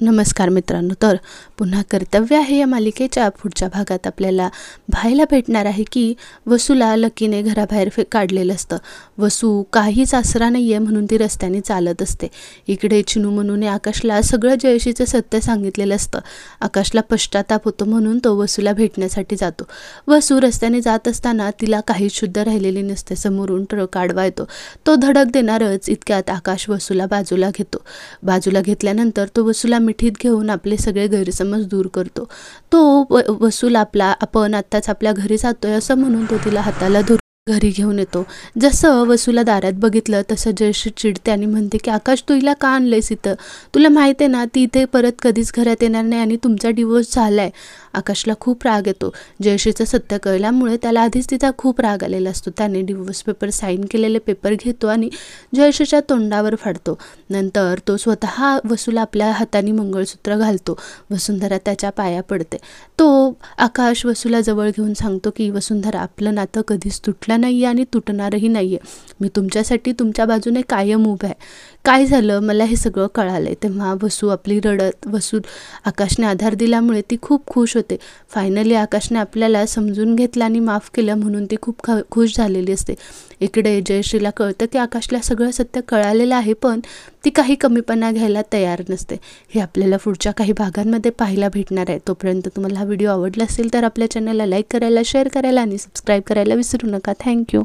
नमस्कार मित्रांनो, तर पुन्हा कर्तव्य आहे या मालिकेच्या पुढच्या भागात आपल्याला पाहायला भेटणार आहे की वसूला लकीने घराबाहेर काढलेलं असतं। वसू काहीच आसरा नाही आहे म्हणून ती रस्त्याने चालत असते। इकडे चिनू मनूने आकाशला सगळं जयशीचं सत्य सांगितलेलं असतं। आकाशला पश्चाताप होतो म्हणून तो वसूला भेटण्यासाठी जातो। वसू रस्त्याने जात असताना तिला काहीच शुद्ध राहिलेली नसते। समोरून ट्रक आडवा येतो, तो धडक देणारच इतक्यात आकाश वसूला बाजूला घेतो। बाजूला घेतल्यानंतर तो वसूला मिठीत घेऊन आपले सगळे गैरसमज दूर करतो। तो वसूल आपण आत्ताच आपल्या घरी जातोय असं म्हणून तो तिला हाताला धरून घरी घेऊन येतो। जसं वसूला दारात बघितलं तसं जयश्री चिडते आणि म्हणते की आकाश, तू हिला का आणलंयस इथं? तुला माहिती आहे ना ती इथे परत कधीच घरात येणार नाही आणि तुमचा डिवोर्स झालाय। आकाशला खूप राग येतो। जयश्रीचं सत्य कळल्यामुळे त्याला आधीच तिचा खूप राग आलेला असतो। त्याने डिवोर्स पेपर साईन केलेले पेपर घेतो आणि जयश्रीच्या तोंडावर फाडतो। नंतर तो स्वतः वसूला आपल्या हाताने मंगळसूत्र घालतो। वसुंधरा त्याच्या पाया पडते। तो आकाश वसूला जवळ घेऊन सांगतो की वसुंधरा, आपलं नातं कधीच तुटलं नाही आणि तुटणारही नाही आहे। मी तुमच्यासाठी तुमच्या बाजूने कायम उभा आहे। काय झालं मला हे सगळं कळालंय। तेव्हा वसू आपली वसू आकाशने आधार दिल्यामुळे ती खूप खुश होते। फायनली आकाशने आपल्याला समजून घेतलं आणि माफ केलं म्हणून ती खूप खुश झालेली असते। इकडे जयश्रीला कळतं की आकाशला सगळं सत्य कळालेलं आहे, पण ती काही कमीपणा घ्यायला तयार नसते। हे आपल्याला पुढच्या काही भागांमध्ये पाहायला भेटणार आहे। तोपर्यंत तुम्हाला हा व्हिडिओ आवडला असेल तर आपल्या चॅनलला लाईक करायला, शेअर करायला आणि सबस्क्राईब करायला विसरू नका। थँक्यू।